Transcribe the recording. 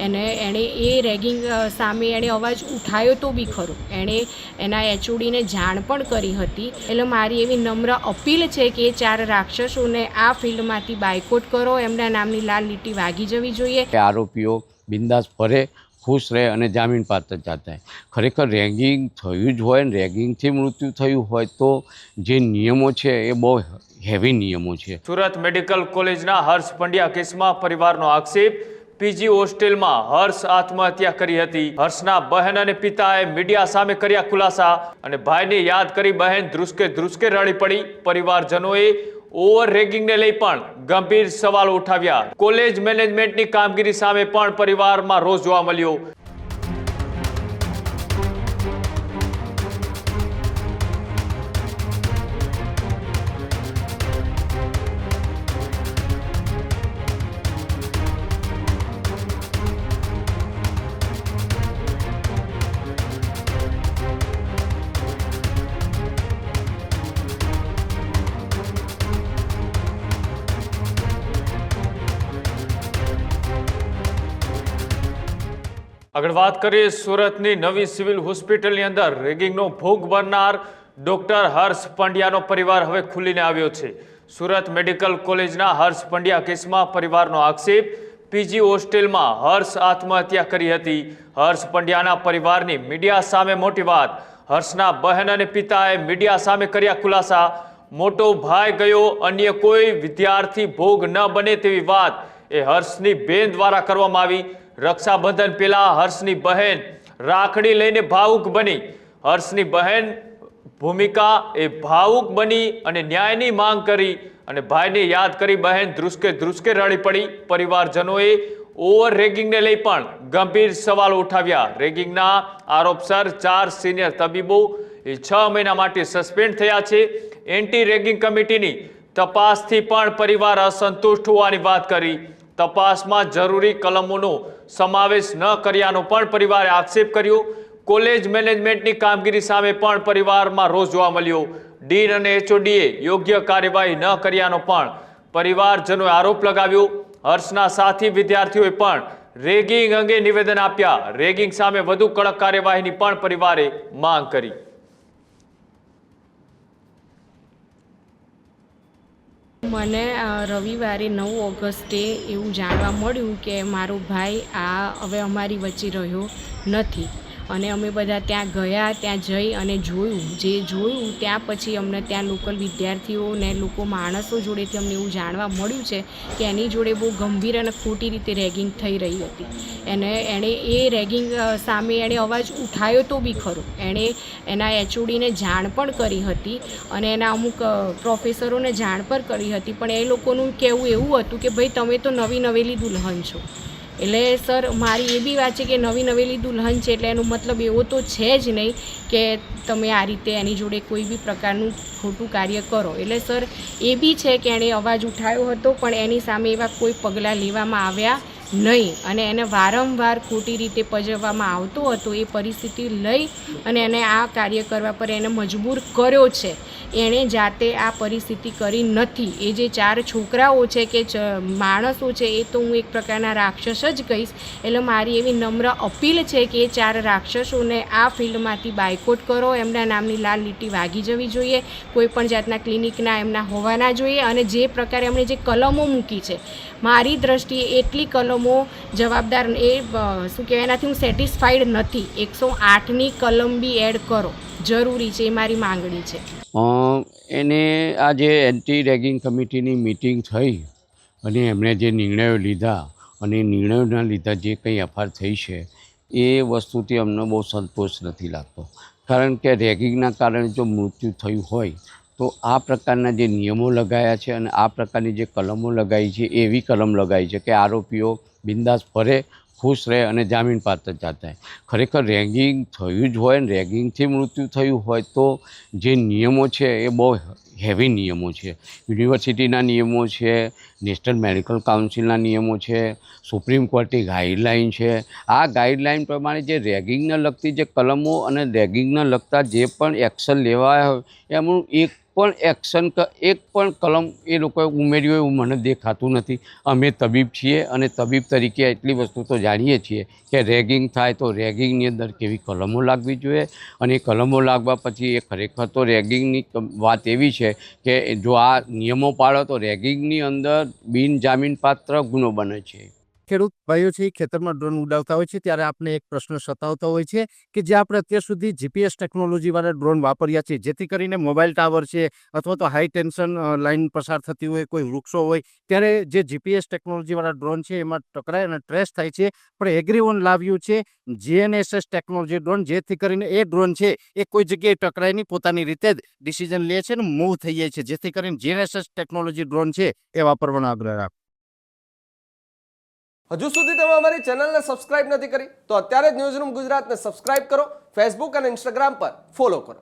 એણે એ રેગિંગ સામે એણે અવાજ ઉઠાવ્યો તો બી ખરો, એણે એના એચઓડીને જાણ પણ કરી હતી. એટલે મારી એવી નમ્ર અપીલ છે કે એ 4 રાક્ષસોને આ ફિલ્ડમાંથી બાયકોટ કરો, એમના નામની લાલ લીટી વાગી જવી જોઈએ. આરોપીઓ બિંદાસ ફરે, ખુશ રહે અને જામીન પાત્ર થાય. ખરેખર રેગિંગ થયું જ હોય ને રેગિંગથી મૃત્યુ થયું હોય તો જે નિયમો છે એ બહુ હેવી નિયમો છે. સુરત મેડિકલ કોલેજના હર્ષ પંડ્યા કેસમાં પરિવારનો આક્ષેપ, પીજી હોસ્ટેલમાં હર્ષ આત્મહત્યા કરી હતી. હર્ષના બહેન અને પિતાએ મીડિયા સામે કર્યા ખુલાસા અને ભાઈને યાદ કરી બહેન ધ્રુસકે ધ્રુસકે રડી પડી. પરિવારજનોએ ઓવર રેગિંગને લઈ પણ ગંભીર સવાલો ઉઠાવ્યા. કોલેજ મેનેજમેન્ટની કામગીરી સામે પણ પરિવારમાં રોષ જોવા મળ્યો. આગળ વાત કરીએ સુરતની નવી સિવિલ હોસ્પિટલની અંદર રેગિંગનો ભોગ બનનાર ડોક્ટર હર્ષ પંડ્યાનો પરિવાર હવે ખુલીને આવ્યો છે. સુરત મેડિકલ કોલેજના હર્ષ પંડ્યા કેસમાં પરિવારનો આક્ષેપ, પીજી હોસ્ટેલમાં હર્ષ આત્મહત્યા કરી હતી. હર્ષ પંડ્યાના પરિવારની મીડિયા સામે મોટી વાત. હર્ષના બહેન અને પિતાએ મીડિયા સામે કર્યા ખુલાસા. મોટો ભાઈ ગયો, અન્ય કોઈ વિદ્યાર્થી ભોગ ન બને તેવી વાત એ હર્ષની બેન દ્વારા કરવામાં આવી. રક્ષાબંધન પહેલા હર્ષની બહેન રાખડી લઈને ભાવુક બની. હર્ષની બહેન ભૂમિકા એ ભાવુક બની અને ન્યાયની માંગ કરી અને ભાઈને યાદ કરી બહેન ધ્રુસકે ધ્રુસકે રડી પડી. પરિવારજનોએ ઓવર રેગિંગને લઈ પણ ગંભીર સવાલો ઉઠાવ્યા. રેગિંગના આરોપસર 4 સિનિયર તબીબો એ 6 મહિના માટે સસ્પેન્ડ થયા છે. એન્ટી રેગિંગ કમિટીની તપાસથી પણ પરિવાર અસંતુષ્ટ હોવાની વાત કરી. તપાસમાં જરૂરી કલમોનો સમાવેશ ન કર્યાનો પણ પરિવારે આક્ષેપ કર્યો. કોલેજ મેનેજમેન્ટની કામગીરી સામે પણ પરિવારમાં રોષ જોવા મળ્યો. ડીન અને એચઓડીએ યોગ્ય કાર્યવાહી ન કર્યાનો પણ પરિવારજનોએ આરોપ લગાવ્યો. હર્ષના સાથી વિદ્યાર્થીઓએ પણ રેગિંગ અંગે નિવેદન આપ્યા. રેગિંગ સામે વધુ કડક કાર્યવાહીની પણ પરિવારે માંગ કરી. મને રવિવારે 9 ઓગસ્ટે એવું જાણવા મળ્યું કે મારો ભાઈ હવે અમારી વચ્ચે રહ્યો નથી અને અમે બધા ત્યાં ગયા. ત્યાં જઈ અને જોયું ત્યાં પછી અમને ત્યાં લોકલ વિદ્યાર્થીઓ ને માણસો જોડેથી અમને એવું જાણવા મળ્યું છે કે એની જોડે બહુ ગંભીર અને ખોટી રીતે રેગિંગ થઈ રહી હતી. એણે એ રેગિંગ સામે એણે અવાજ ઉઠાવ્યો તો બી ખરો, એણે એના એચઓડીને જાણ પણ કરી હતી અને એના અમુક પ્રોફેસરોને જાણ પણ કરી હતી. પણ એ લોકોનું કહેવું એવું હતું કે ભાઈ તમે તો નવી નવેલી દુલ્હન છો. એટલે સર મારી એ બી વાત છે કે નવી નવેલી દુલ્હન છે એટલે એનો મતલબ એવો તો છે જ નહીં કે તમે આ રીતે એની જોડે કોઈ બી પ્રકારનું ખોટું કાર્ય કરો. એટલે સર એ બી છે કે એણે અવાજ ઉઠાવ્યો હતો પણ એની સામે એવા કોઈ પગલાં લેવામાં આવ્યા નહીં અને એને વારંવાર ખોટી રીતે પજવવામાં આવતો હતો. એ પરિસ્થિતિ લઈ અને એને આ કાર્ય કરવા પર એને મજબૂર કર્યો છે. એણે જાતે આ પરિસ્થિતિ કરી નથી. એ જે 4 છોકરાઓ છે કે માણસો છે એ તો હું એક પ્રકારના રાક્ષસ જ કહીશ. એટલે મારી એવી નમ્ર અપીલ છે કે એ 4 રાક્ષસોને આ ફિલ્ડમાંથી બાયકોટ કરો, એમના નામની લાલ લીટી વાગી જવી જોઈએ. કોઈ પણ જાતના ક્લિનિકના એમના હોવા ના જોઈએ. અને જે પ્રકારે એમણે જે કલમો મૂકી છે મારી દ્રષ્ટિએ એટલી કલમો જવાબદાર શું કહેવાય એનાથી હું સેટિસ્ફાઈડ નથી. 108ની કલમ બી એડ કરો, જરૂરી છે, એ મારી માંગણી છે. એને આ જે એન્ટી રેગિંગ કમિટીની મિટિંગ થઈ અને એમણે જે નિર્ણયો લીધા અને નિર્ણયોના લીધા જે કંઈ એફઆર થઈ છે એ વસ્તુથી અમને બહુ સંતોષ નથી લાગતો. કારણ કે રેગિંગના કારણે જો મૃત્યુ થયું હોય તો આ પ્રકારના જે નિયમો લગાવ્યા છે અને આ પ્રકારની જે કલમો લગાવી છે એવી કલમ લગાવી છે કે આરોપીઓ બિંદાસ ફરે, ખુશ રહે અને જામીન પાત્ર થાય. ખરેખર રેગિંગ થયું જ હોય ને રેગિંગથી મૃત્યુ થયું હોય તો જે નિયમો છે એ બહુ હેવી નિયમો છે. યુનિવર્સિટીના નિયમો છે, નેશનલ મેડિકલ કાઉન્સિલના નિયમો છે, સુપ્રીમ કોર્ટની ગાઈડલાઇન છે. આ ગાઈડલાઇન પ્રમાણે જે રેગિંગને લગતી જે કલમો અને રેગિંગને લગતા જે પણ એક્શન લેવાયા હોય એમનું એક પણ એક્શન એક પણ કલમ એ લોકોએ ઉમેર્યું એવું મને દેખાતું નથી. અમે તબીબ છીએ અને તબીબ તરીકે એટલી વસ્તુ તો જાણીએ છીએ કે રેગિંગ થાય તો રેગિંગની અંદર કેવી કલમો લાગવી જોઈએ, અને કલમો લાગવા પછી એ ખરેખર તો રેગિંગની વાત એવી છે કે જો આ નિયમો પાળો તો રેગિંગની અંદર બિનજામીનપાત્ર ગુનો બને છે. ખેડૂત ભાઈઓ છે એ ખેતરમાં ડ્રોન ઉડાવતા હોય છે ત્યારે આપણે એક પ્રશ્ન સતાવતો હોય છે કે જે આપણે અત્યાર સુધી જીપીએસ ટેકનોલોજીવાળા ડ્રોન વાપર્યા છે, જેથી કરીને મોબાઈલ ટાવર છે અથવા તો હાઈ ટેન્શન લાઇન પસાર થતી હોય, કોઈ વૃક્ષો હોય, ત્યારે જે જીપીએસ ટેકનોલોજીવાળા ડ્રોન છે એમાં ટકરાય અને ટ્રેસ થાય છે. પણ એગ્રીઓન લાવ્યું છે જીએનએસએસ ટેકનોલોજી ડ્રોન, જેથી કરીને એ ડ્રોન છે એ કોઈ જગ્યાએ ટકરાય નહીં, પોતાની રીતે જ ડિસિઝન લે છે અને મૂવ થઈ જાય છે, જેથી કરીને જીએનએસએસ ટેકનોલોજી ડ્રોન છે એ વાપરવાનો આગ્રહ રાખો. હજુ સુધી તમે અમારી ચેનલને સબસ્ક્રાઇબ નથી કરી તો અત્યારે જ ન્યૂઝરૂમ ગુજરાતને સબસ્ક્રાઇબ કરો, ફેસબુક અને ઇન્સ્ટાગ્રામ પર ફોલો કરો.